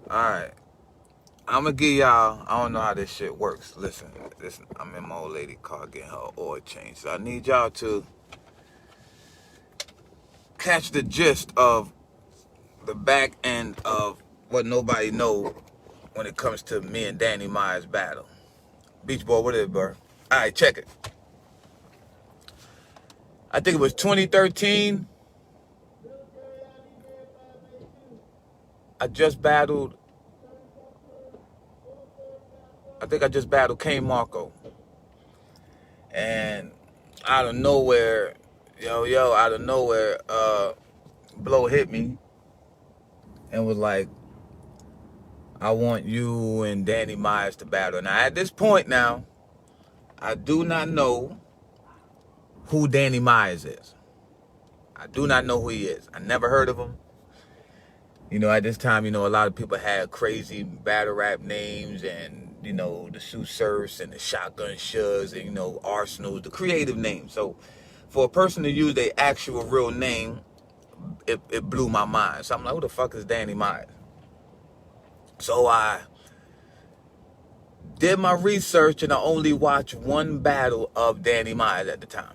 Alright. I'm gonna give y'all, I don't know how this shit works. Listen, I'm in my old lady car getting her oil changed. So I need y'all to catch the gist of the back end of what nobody know when it comes to me and Danny Myers' battle. Beach Boy, what is it, bro? Alright, check it. I think it was 2013. I think I just battled Kane Marco. And out of nowhere, out of nowhere, Blow hit me and was like, I want you and Danny Myers to battle. Now, at this point now, I do not know who Danny Myers is. I do not know who he is. I never heard of him. At this time, a lot of people had crazy battle rap names and, the Sue Surfs and the Shotgun Shugs and, Arsenals, the creative names. So for a person to use their actual real name, it blew my mind. So I'm like, who the fuck is Danny Myers? So I did my research and I only watched one battle of Danny Myers at the time.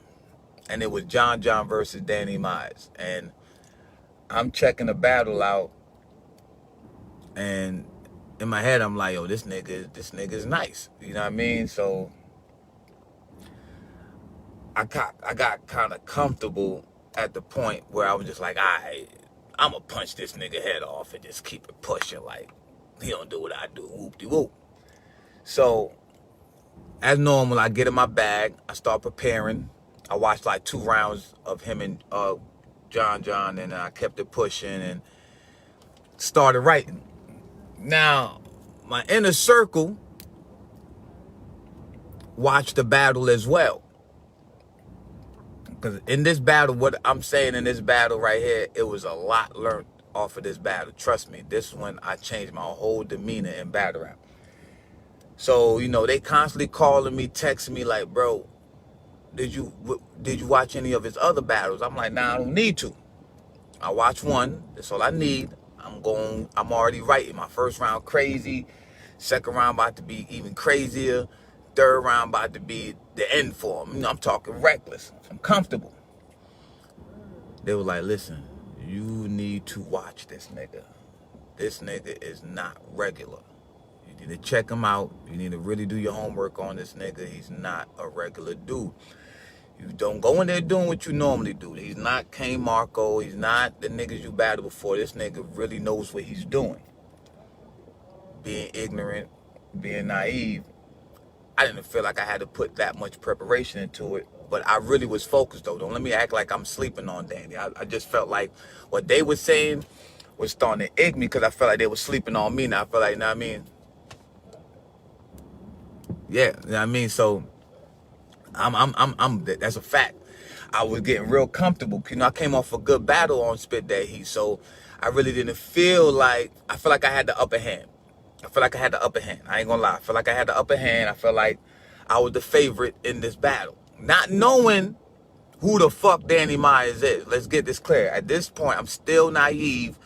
And it was John versus Danny Myers. And I'm checking the battle out. And in my head, I'm like, yo, this nigga's nice. You know what I mean? So I got kind of comfortable at the point where I was just like, I'm going to punch this nigga head off and just keep it pushing. Like, he don't do what I do. Whoop-de-whoop. So, as normal, I get in my bag. I start preparing. I watched like 2 rounds of him and John, and I kept it pushing and started writing. Now, my inner circle watched the battle as well. Because in this battle, what I'm saying in this battle right here, it was a lot learned off of this battle. Trust me, this one, I changed my whole demeanor in battle rap. So, they constantly calling me, texting me like, bro, did you watch any of his other battles? I'm like, nah, I don't need to. I watched one. That's all I need. I'm already writing. My first round crazy. Second round about to be even crazier. Third round about to be the end for him. I'm talking reckless. I'm comfortable. They were like, listen, you need to watch this nigga. This nigga is not regular. You need to check him out. You need to really do your homework on this nigga. He's not a regular dude. You don't go in there doing what you normally do. He's not Kane Marco. He's not the niggas you battled before. This nigga really knows what he's doing. Being ignorant, being naive. I didn't feel like I had to put that much preparation into it. But I really was focused, though. Don't let me act like I'm sleeping on Danny. I just felt like what they were saying was starting to egg me because I felt like they were sleeping on me. Now I feel like, you know what I mean? Yeah, you know what I mean? So that's a fact. I was getting real comfortable. I came off a good battle on Spit That Heat, so I really didn't feel like, I feel like I had the upper hand. I ain't gonna lie. I feel like I had the upper hand. I feel like I was the favorite in this battle. Not knowing who the fuck Danny Myers is. Let's get this clear. At this point, I'm still naive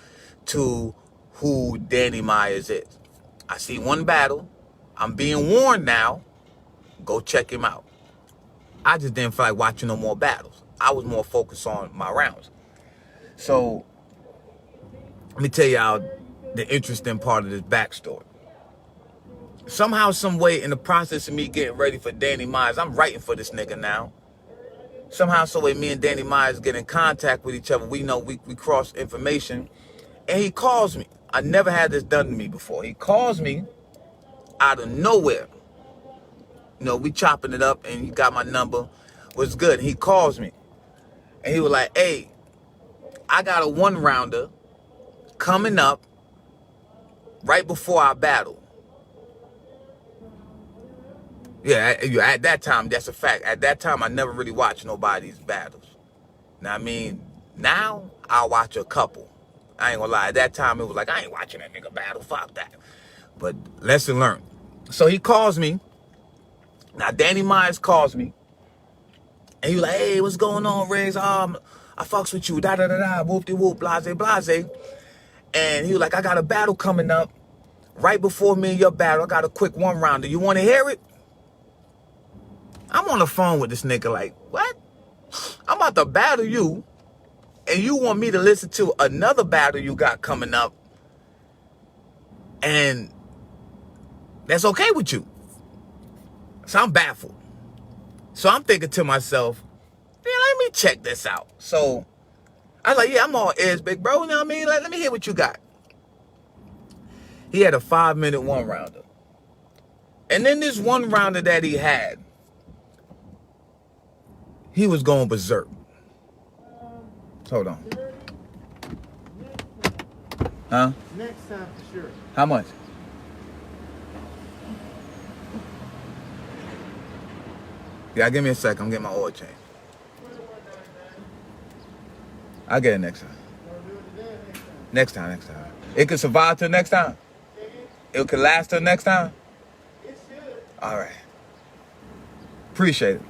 to who Danny Myers is. I see one battle. I'm being warned now. Go check him out. I just didn't feel like watching no more battles. I was more focused on my rounds. So, let me tell y'all the interesting part of this backstory. Somehow, some way, in the process of me getting ready for Danny Myers, I'm writing for this nigga now. Somehow, some way, me and Danny Myers get in contact with each other. We know we cross information. And he calls me. I never had this done to me before. He calls me out of nowhere. We chopping it up, and he got my number. Was good. He calls me. And he was like, hey, I got a 1-rounder coming up right before our battle. Yeah, at that time, that's a fact. At that time, I never really watched nobody's battles. Now, I mean, now I'll watch a couple. I ain't gonna lie. At that time, it was like, I ain't watching that nigga battle. Fuck that. But lesson learned. So he calls me. Now, Danny Myers calls me. And he was like, hey, what's going on, Riggz? I fucks with you. Da-da-da-da. Whoop-de-whoop. Blase, blase. And he was like, I got a battle coming up. right before me and your battle, I got a quick one-rounder. You want to hear it? I'm on the phone with this nigga like, what? I'm about to battle you, and you want me to listen to another battle you got coming up, and that's okay with you. So I'm baffled. So I'm thinking to myself, yeah, let me check this out. So I was like, yeah, I'm all ears, big bro. You know what I mean? Like, let me hear what you got. He had a 5-minute one-rounder. And then this one-rounder that he had, he was going berserk. Hold on. Huh? Next time for sure. How much? Yeah, give me a sec. I'm getting my oil change. I'll get it next time. Next time. It could survive till next time? It could last till next time? It should. All right. Appreciate it.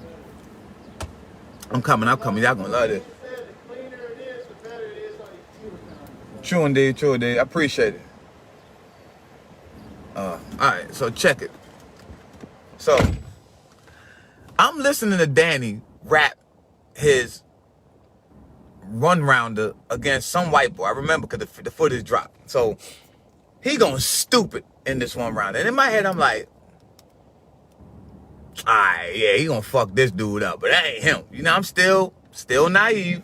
I'm coming. Y'all gonna love this. The cleaner it is, the better it is on your fuel economy. True indeed. I appreciate it. All right, so check it. So, I'm listening to Danny rap his one-rounder against some white boy. I remember because the footage dropped. So, he going stupid in this one-rounder. And in my head, I'm like, all right, yeah, he gonna fuck this dude up. But that ain't him. You know, I'm still naive.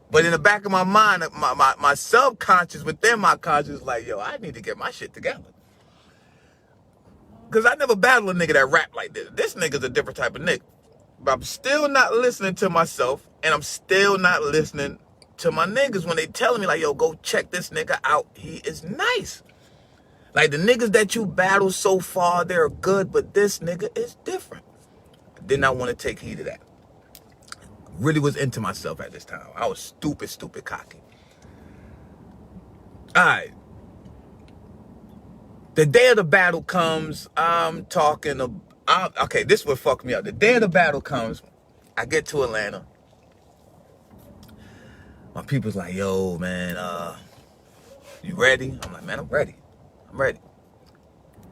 But in the back of my mind, my subconscious within my conscious, like, yo, I need to get my shit together. Because I never battled a nigga that rap like this. This nigga's a different type of nigga. But I'm still not listening to myself, and I'm still not listening to my niggas when they telling me, like, yo, go check this nigga out. He is nice. Like, the niggas that you battle so far, they're good, but this nigga is different. I did not want to take heed of that. Really was into myself at this time. I was stupid cocky. All right. The day of the battle comes. I'm talking. Okay, this is what fucked me up. The day of the battle comes. I get to Atlanta. My people's like, yo, man, you ready? I'm like, man, I'm ready.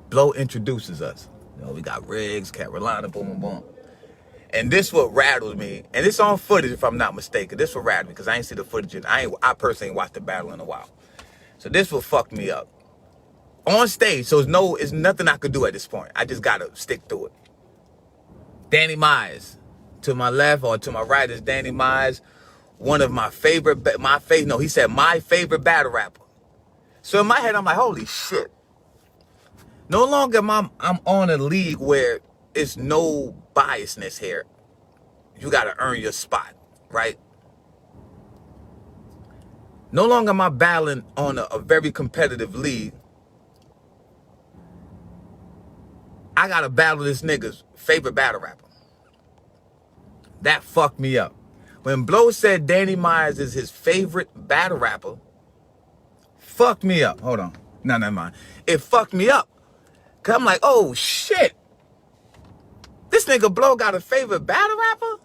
Blow introduces us. You know, we got Riggz, Carolina, boom. And this what rattled me. And it's on footage if I'm not mistaken. This what rattled me because I ain't see the footage. I personally ain't watched the battle in a while. So this what fucked me up. On stage, so it's nothing I could do at this point. I just gotta stick to it. Danny Myers. To my left or to my right is Danny Myers. One of my favorite, he said my favorite battle rapper. So in my head, I'm like, holy shit. No longer I'm on a league where it's no biasness here. You gotta earn your spot, right? No longer am I battling on a very competitive league. I gotta battle this nigga's favorite battle rapper. That fucked me up. When Blow said Danny Myers is his favorite battle rapper, fucked me up. Hold on. No, never mind. It fucked me up. Cause I'm like, oh shit. This nigga Blow got a favorite battle rapper?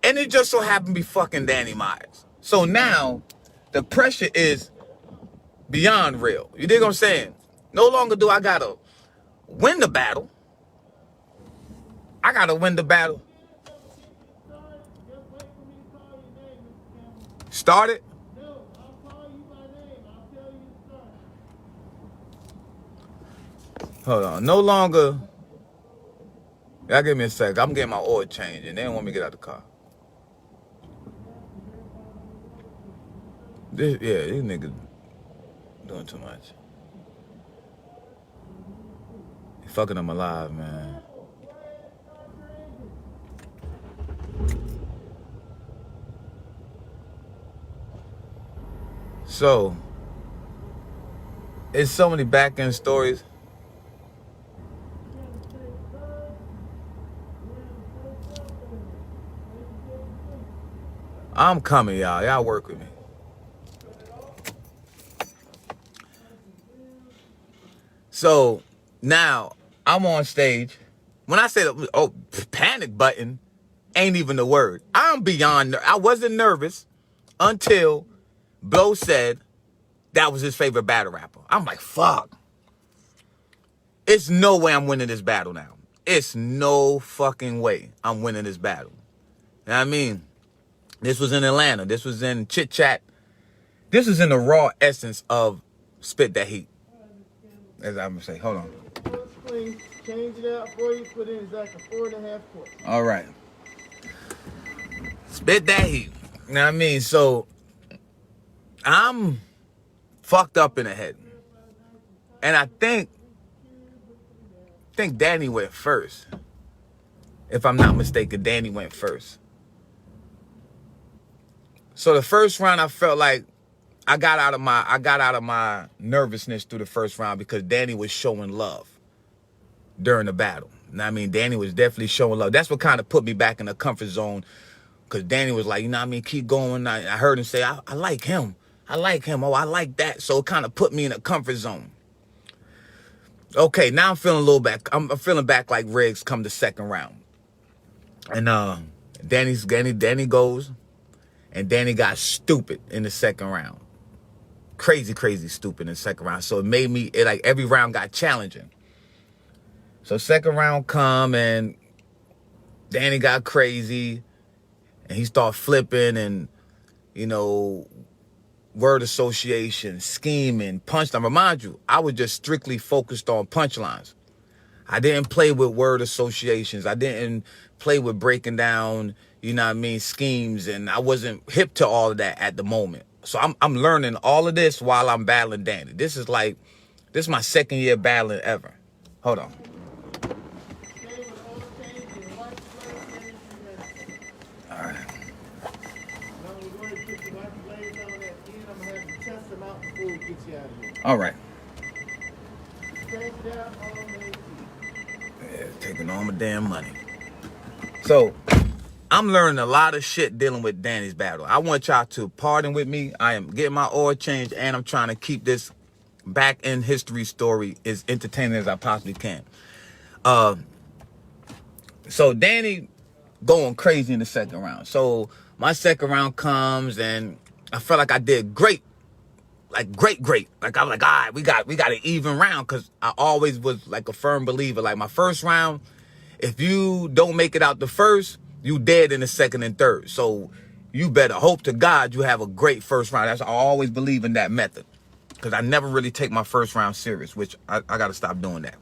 And it just so happened to be fucking Danny Myers. So now, the pressure is beyond real. You dig what I'm saying? No longer do I gotta win the battle. I gotta win the battle. Start it? No, I'll call you by name. I'll tell you to start. Hold on. No longer. Y'all give me a sec. I'm getting my oil change and they don't want me to get out of the car. These niggas doing too much. They fucking them alive, man. So, it's so many back-end stories. I'm coming, y'all. Y'all work with me. So, now, I'm on stage. When I say, panic button, ain't even the word. I'm beyond, I wasn't nervous until Blow said that was his favorite battle rapper. I'm like, fuck. It's no way I'm winning this battle now. It's no fucking way I'm winning this battle. You know what I mean? This was in Atlanta. This was in Chit Chat. This is in the raw essence of Spit That Heat. As I'm going to say. Hold on. Please change it out for you. Put in exactly 4.5 quarts. All right. Spit That Heat. You know what I mean? So, I'm fucked up in the head. And I think Danny went first. If I'm not mistaken, Danny went first. So the first round, I felt like I got out of my nervousness through the first round because Danny was showing love during the battle. And I mean, Danny was definitely showing love. That's what kind of put me back in the comfort zone, because Danny was like, you know what I mean, keep going. I heard him say, I like him. I like him. Oh, I like that. So it kind of put me in a comfort zone. Okay, now I'm feeling a little back. I'm feeling back like Riggz come the second round. And Danny goes, and Danny got stupid in the second round. Crazy stupid in the second round. So it made me, like every round got challenging. So second round come, and Danny got crazy, and he started flipping and, you know, word association, scheming, punchline. Remind you, I was just strictly focused on punchlines. I didn't play with word associations. I didn't play with breaking down, you know what I mean, schemes, and I wasn't hip to all of that at the moment. So I'm learning all of this while I'm battling Danny. This is my second year battling ever. Hold on. All right. All right. Yeah, taking all my damn money. So, I'm learning a lot of shit dealing with Danny's battle. I want y'all to pardon with me. I am getting my oil changed, and I'm trying to keep this back in history story as entertaining as I possibly can. So Danny going crazy in the second round. So my second round comes, and I felt like I did great. Like great. Like I was like, all right, we got an even round, because I always was like a firm believer. Like my first round, if you don't make it out the first, you dead in the second and third. So you better hope to God you have a great first round. I always believe in that method, because I never really take my first round serious, which I got to stop doing that.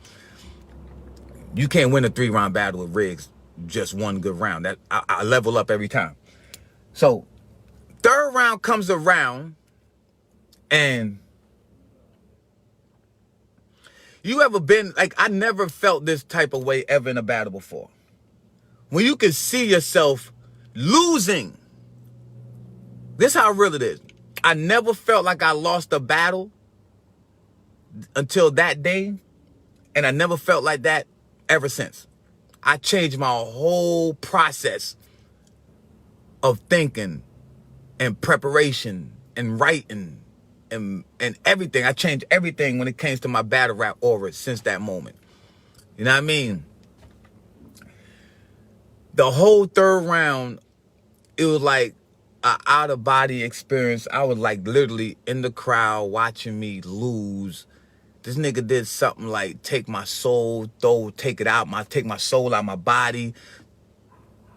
You can't win a 3-round battle with Riggz just one good round. That I level up every time. So third round comes around, and you ever been, like, I never felt this type of way ever in a battle before. When you can see yourself losing. This is how real it is. I never felt like I lost a battle until that day, and I never felt like that ever since. I changed my whole process of thinking and preparation and writing and everything. I changed everything when it came to my battle rap aura since that moment. You know what I mean? The whole third round, it was like an out-of-body experience. I was like literally in the crowd watching me lose. This nigga did something like take my soul, take my soul out my body,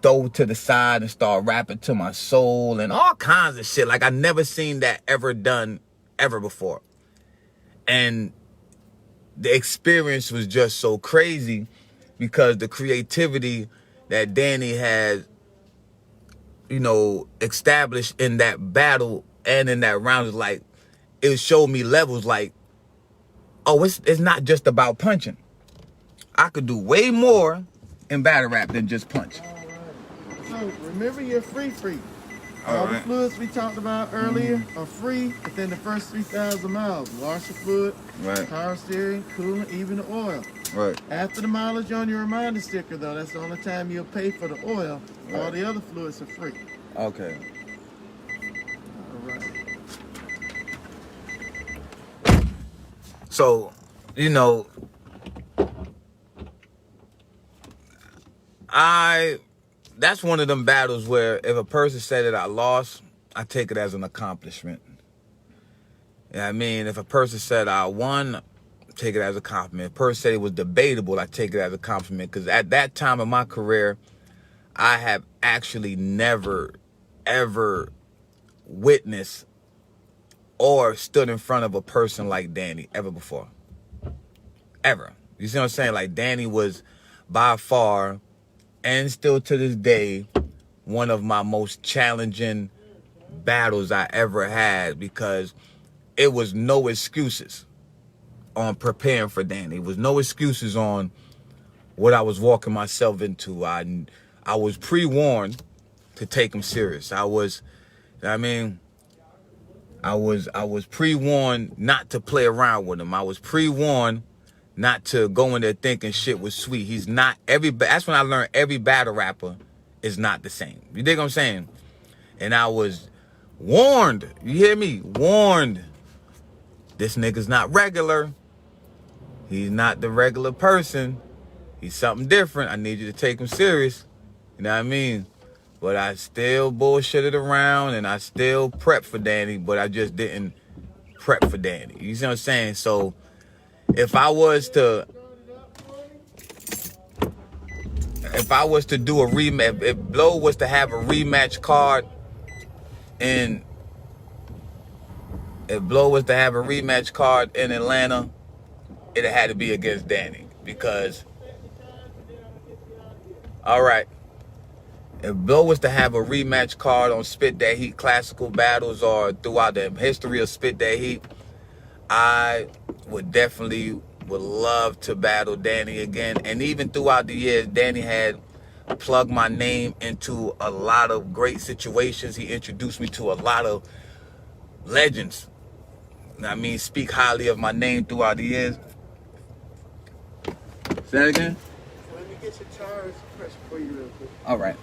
throw it to the side and start rapping to my soul and all kinds of shit. Like I never seen that ever done ever before. And the experience was just so crazy because the creativity that Danny had, you know, established in that battle and in that round is like, it showed me levels like, oh, it's not just about punching. I could do way more in battle rap than just punch. All right. So remember your free. All the fluids we talked about earlier are free within the first 3,000 miles. Washer fluid, power steering, coolant, even the oil. Right. After the mileage on your reminder sticker, though, that's the only time you'll pay for the oil. Right. All the other fluids are free. Okay. All right. So, you know, that's one of them battles where if a person said that I lost, I take it as an accomplishment. You know what I mean? If a person said I won, take it as a compliment. Per se, it was debatable. I take it as a compliment because at that time of my career, I have actually never, ever witnessed or stood in front of a person like Danny ever before. Ever. You see what I'm saying? Like, Danny was by far, and still to this day, one of my most challenging battles I ever had, because it was no excuses on preparing for Danny. It was no excuses on what I was walking myself into. I was pre-warned to take him serious. I was pre-warned not to play around with him. I was pre-warned not to go in there thinking shit was sweet. He's not that's when I learned every battle rapper is not the same. You dig what I'm saying? And I was warned. You hear me? Warned. This nigga's not regular. He's not the regular person. He's something different. I need you to take him serious. You know what I mean? But I still bullshitted around and I still prepped for Danny, but I just didn't prep for Danny. You see what I'm saying? So if I was to do a rematch, if Blow was to have a rematch card in Atlanta, it had to be against Danny. Because, all right, if Blow was to have a rematch card on Spit That Heat classical battles or throughout the history of Spit That Heat, I would love to battle Danny again. And even throughout the years, Danny had plugged my name into a lot of great situations. He introduced me to a lot of legends. I mean, speak highly of my name throughout the years. Say that again? Let me get your tires pressed for you real quick. All right.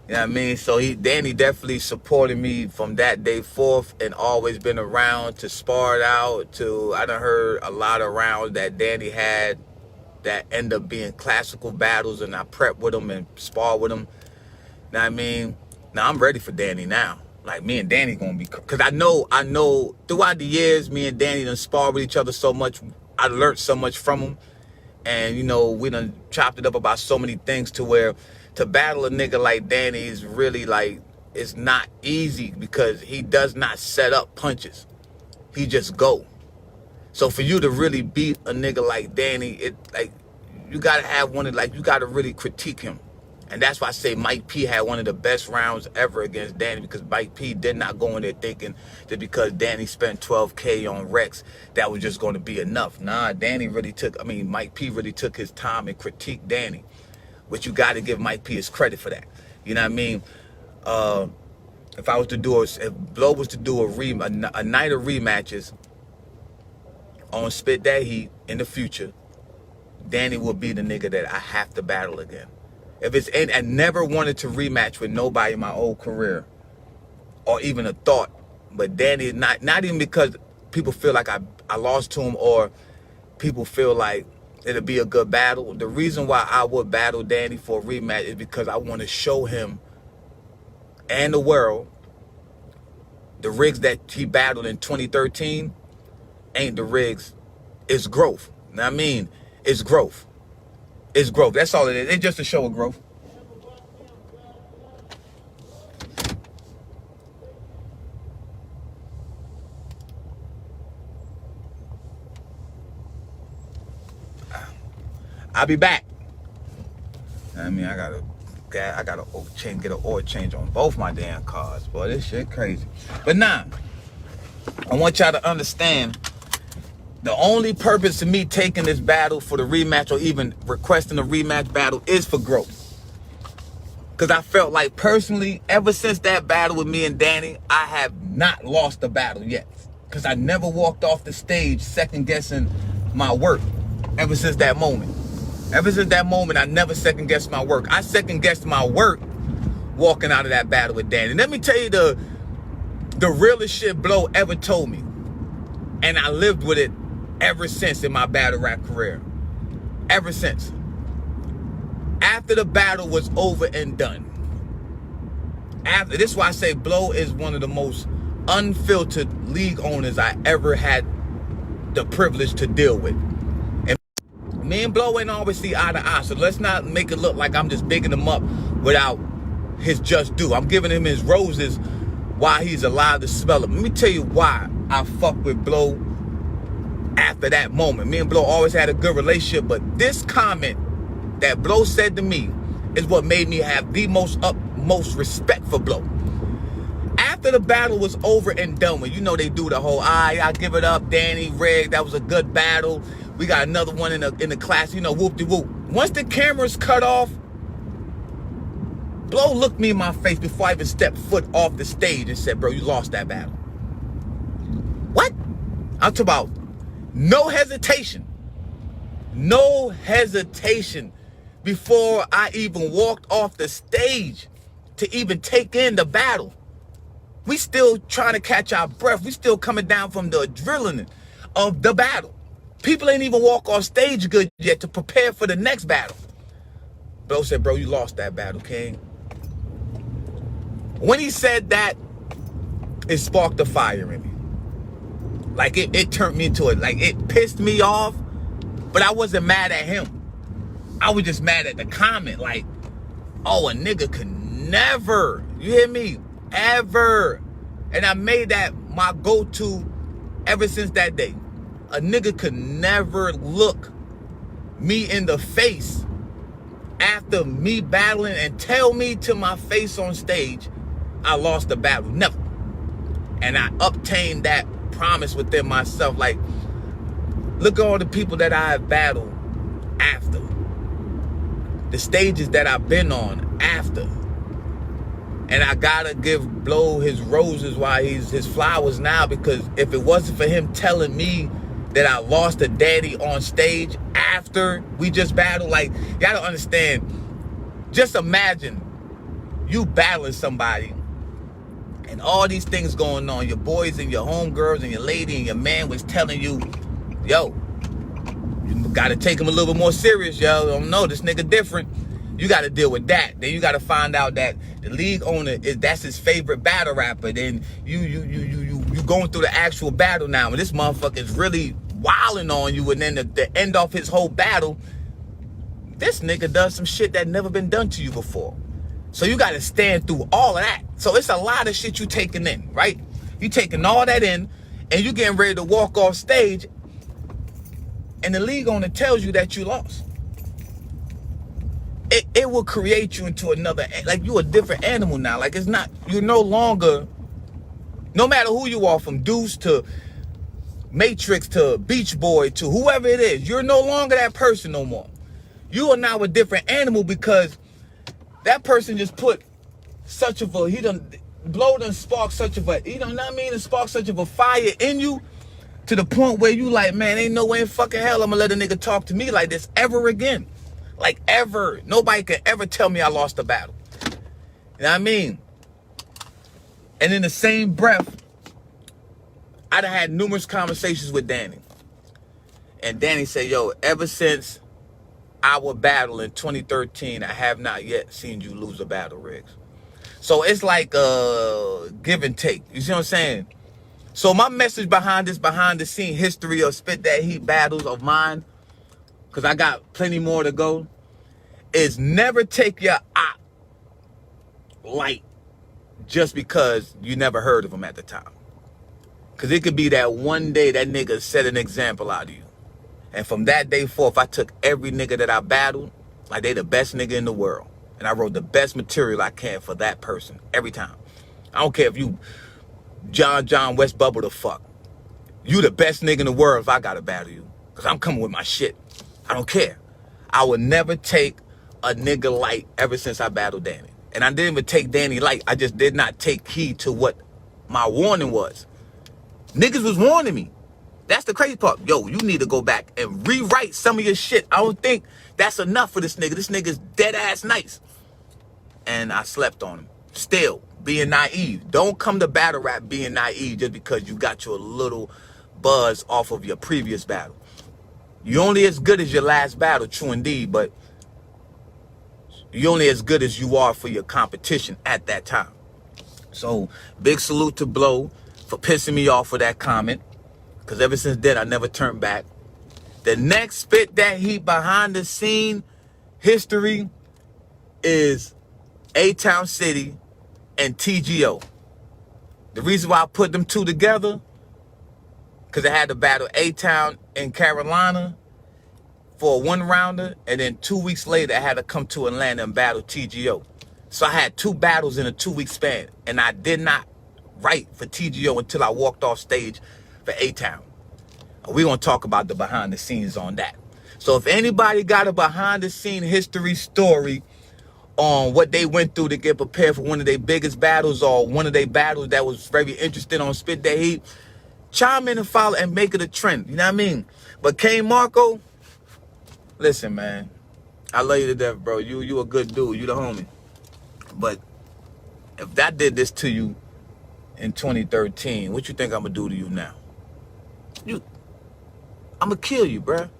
You know what I mean? So Danny definitely supported me from that day forth and always been around to spar it out. I done heard a lot of rounds that Danny had that end up being classical battles, and I prep with him and spar with him. You know what I mean? Now I'm ready for Danny now. Like, me and Danny gonna be, because I know throughout the years, me and Danny done sparred with each other so much. I learned so much from him. And, you know, we done chopped it up about so many things to where to battle a nigga like Danny is really like, it's not easy because he does not set up punches. He just go. So for you to really beat a nigga like Danny, you gotta have you gotta really critique him. And that's why I say Mike P had one of the best rounds ever against Danny, because Mike P did not go in there thinking that because Danny spent $12K on Riggz, that was just going to be enough. Nah, Mike P really took his time and critiqued Danny, which you got to give Mike P his credit for that. You know what I mean? If Blow was to do a night of rematches on Spit That Heat in the future, Danny will be the nigga that I have to battle again. I never wanted to rematch with nobody in my old career, or even a thought. But Danny, not even because people feel like I lost to him, or people feel like it'll be a good battle. The reason why I would battle Danny for a rematch is because I want to show him and the world the Riggz that he battled in 2013 ain't the Riggz. It's growth. You know what I mean? It's growth. It's growth. That's all it is. It's just a show of growth. I'll be back. I mean, I gotta get an oil change on both my damn cars. Boy, this shit crazy. But nah, I want y'all to understand, the only purpose of me taking this battle for the rematch, or even requesting a rematch battle, is for growth. Because I felt like, personally, ever since that battle with me and Danny, I have not lost a battle yet. Because I never walked off the stage second-guessing my work ever since that moment. Ever since that moment, I never second-guessed my work. I second-guessed my work walking out of that battle with Danny. Let me tell you the realest shit Blow ever told me. And I lived with it ever since in my battle rap career. Ever since. After the battle was over and done. This is why I say Blow is one of the most unfiltered league owners I ever had the privilege to deal with. And me and Blow ain't always see eye to eye, so let's not make it look like I'm just bigging him up without his just due. I'm giving him his roses while he's alive to smell them. Let me tell you why I fuck with Blow after that moment. Me and Blow always had a good relationship, but this comment that Blow said to me is what made me have the utmost respect for Blow. After the battle was over and done with, you know they do the whole, I give it up, Danny, Riggz, that was a good battle. We got another one in the class, you know, whoop-de-whoop. Once the cameras cut off, Blow looked me in my face before I even stepped foot off the stage and said, bro, you lost that battle. What? I'm talking about no hesitation. No hesitation before I even walked off the stage to even take in the battle. We still trying to catch our breath. We still coming down from the adrenaline of the battle. People ain't even walk off stage good yet to prepare for the next battle. Blow said, bro, you lost that battle, King. When he said that, it sparked a fire in me. Like it turned me into it. Like it pissed me off, but I wasn't mad at him. I was just mad at the comment. Like, oh, a nigga could never, you hear me? Ever. And I made that my go-to ever since that day. A nigga could never look me in the face after me battling and tell me to my face on stage I lost the battle. Never. And I obtained that promise within myself. Like, look at all the people that I have battled after. The stages that I've been on after. And I gotta give Blow his roses while he's his flowers now, because if it wasn't for him telling me that I lost a daddy on stage after we just battled, like, y'all don't understand. Just imagine you battling somebody and all these things going on. Your boys and your homegirls and your lady and your man was telling you, yo, you gotta take him a little bit more serious, yo. Don't know, this nigga different. You got to deal with that. Then you got to find out that the league owner that's his favorite battle rapper. Then you going through the actual battle now, and this motherfucker is really wilding on you. And then the end off his whole battle, this nigga does some shit that never been done to you before. So you got to stand through all of that. So it's a lot of shit you taking in, right? You taking all that in, and you getting ready to walk off stage, and the league owner tells you that you lost. It will create you into another, like, you a different animal now. Like, it's not, you're no longer, no matter who you are, from Deuce to Matrix to Beach Boy to whoever it is, you're no longer that person no more. You are now a different animal, because that person just put such of a, Blow done spark such of a, you know what I mean? It sparked such of a fire in you to the point where you like, man, ain't no way in fucking hell I'm gonna let a nigga talk to me like this ever again. Like, ever. Nobody can ever tell me I lost a battle. You know what I mean? And in the same breath, I'd have had numerous conversations with Danny. And Danny said, yo, ever since our battle in 2013, I have not yet seen you lose a battle, Riggz. So it's like a give and take. You see what I'm saying? So my message behind this behind the scene history of Spit That Heat battles of mine, because I got plenty more to go, is never take your op light just because you never heard of him at the time. Because it could be that one day that nigga set an example out of you. And from that day forth, I took every nigga that I battled like they the best nigga in the world. And I wrote the best material I can for that person every time. I don't care if you John West Bubble the fuck. You the best nigga in the world if I gotta battle you. Because I'm coming with my shit. I don't care. I would never take a nigga light ever since I battled Danny. And I didn't even take Danny light. I just did not take heed to what my warning was. Niggas was warning me. That's the crazy part. Yo, you need to go back and rewrite some of your shit. I don't think that's enough for this nigga. This nigga's dead ass nice. And I slept on him. Still, being naive. Don't come to battle rap being naive just because you got your little buzz off of your previous battle. You're only as good as your last battle, true indeed, but you're only as good as you are for your competition at that time. So, big salute to Blow for pissing me off for that comment. Because ever since then, I never turned back. The next Spit That Heat behind the scene history is A-Town City and TGO. The reason why I put them two together, because I had to battle A-Town in Carolina for a one-rounder, and then 2 weeks later, I had to come to Atlanta and battle TGO. So I had 2 battles in a 2-week span, and I did not write for TGO until I walked off stage for A-Town. We're going to talk about the behind the scenes on that. So if anybody got a behind the scene history story on what they went through to get prepared for one of their biggest battles, or one of their battles that was very interesting on Spit That Heat, chime in and follow and make it a trend. You know what I mean? But Kane Marco, listen, man, I love you to death, bro. You a good dude. You the homie. But if that did this to you in 2013, what you think I'm gonna do to you now? I'm gonna kill you, bruh.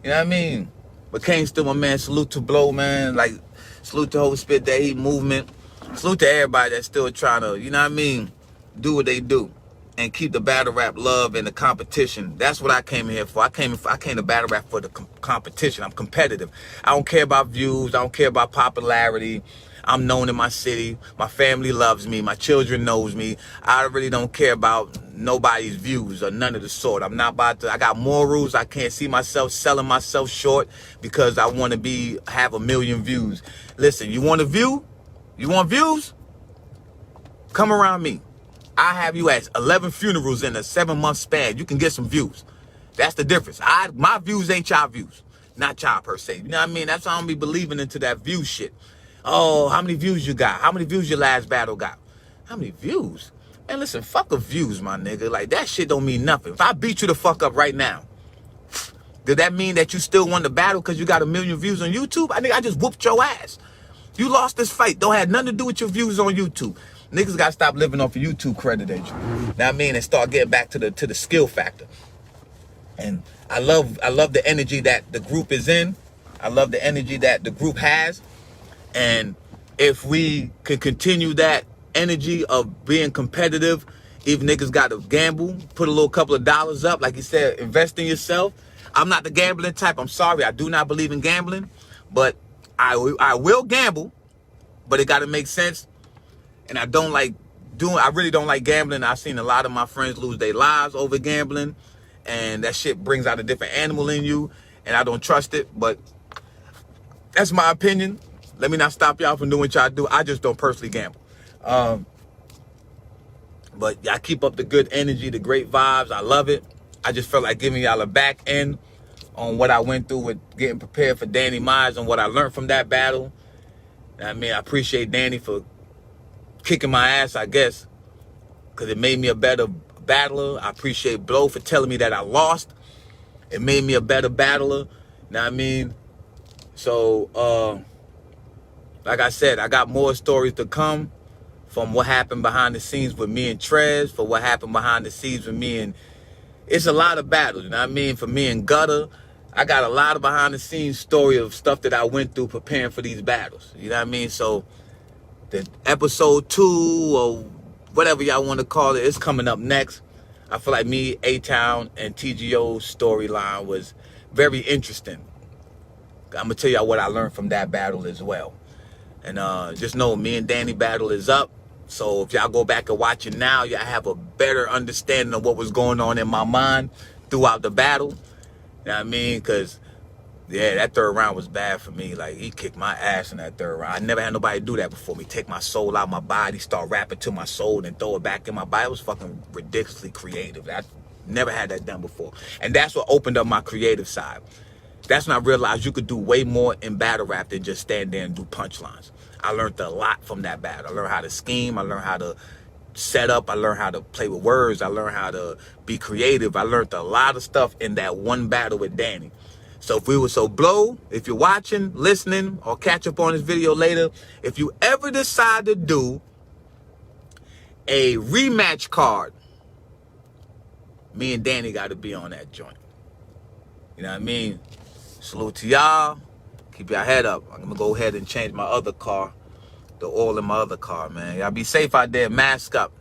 You know what I mean? But Kane's still my man. Salute to Blow, man. Like, salute to the whole Spit That Heat movement. Salute to everybody that's still trying to, you know what I mean, do what they do and keep the battle rap love and the competition. That's what I came here for. I came to battle rap for the competition. I'm competitive. I don't care about views. I don't care about popularity. I'm known in my city. My family loves me. My children knows me. I really don't care about nobody's views or none of the sort. I'm not about to. I got morals. I can't see myself selling myself short because I want to have 1 million views. Listen, you want a view? You want views? Come around me. I have you at 11 funerals in a 7-month span. You can get some views. That's the difference. My views ain't y'all views. Not y'all per se. You know what I mean? That's why I don't be believing into that view shit. Oh, how many views you got? How many views your last battle got? How many views? Man, listen, fuck the views, my nigga. Like, that shit don't mean nothing. If I beat you the fuck up right now, does that mean that you still won the battle because you got 1 million views on YouTube? I just whooped your ass. You lost this fight. Don't have nothing to do with your views on YouTube. Niggas gotta stop living off of YouTube credit, ain't you? Know what I mean? And start getting back to the skill factor. And I love the energy that the group is in. I love the energy that the group has. And if we can continue that energy of being competitive, even niggas got to gamble, put a little couple of dollars up, like you said, invest in yourself. I'm not the gambling type. I'm sorry. I do not believe in gambling, but I will gamble, but it got to make sense. And I really don't like gambling. I've seen a lot of my friends lose their lives over gambling, and that shit brings out a different animal in you, and I don't trust it. But that's my opinion. Let me not stop y'all from doing what y'all do. I just don't personally gamble. But y'all keep up the good energy, the great vibes. I love it. I just felt like giving y'all a back end on what I went through with getting prepared for Danny Myers and what I learned from that battle. I mean, I appreciate Danny for kicking my ass, I guess, because it made me a better battler. I appreciate Blow for telling me that I lost. It made me a better battler. You know what I mean? So, like I said, I got more stories to come from what happened behind the scenes with me and Trez, for what happened behind the scenes with me and... It's a lot of battles, you know what I mean? For me and Gutter, I got a lot of behind the scenes story of stuff that I went through preparing for these battles. You know what I mean? So, the episode 2 or whatever y'all want to call it, it's coming up next. I feel like me, A-Town, and TGO's storyline was very interesting. I'm going to tell y'all what I learned from that battle as well. And just know me and Danny battle is up. So if y'all go back and watch it now, y'all have a better understanding of what was going on in my mind throughout the battle. You know what I mean? Because, yeah, that third round was bad for me. Like, he kicked my ass in that third round. I never had nobody do that before me. Take my soul out of my body, start rapping to my soul, and throw it back in my body. It was fucking ridiculously creative. I never had that done before. And that's what opened up my creative side. That's when I realized you could do way more in battle rap than just stand there and do punchlines. I learned a lot from that battle. I learned how to scheme. I learned how to set up. I learned how to play with words. I learned how to be creative. I learned a lot of stuff in that one battle with Danny. So Blow, if you're watching, listening, or catch up on this video later, if you ever decide to do a rematch card, me and Danny got to be on that joint. You know what I mean? Salute to y'all. Keep your head up. I'm going to go ahead and change my other car, the oil in my other car, man. Y'all be safe out there. Mask up.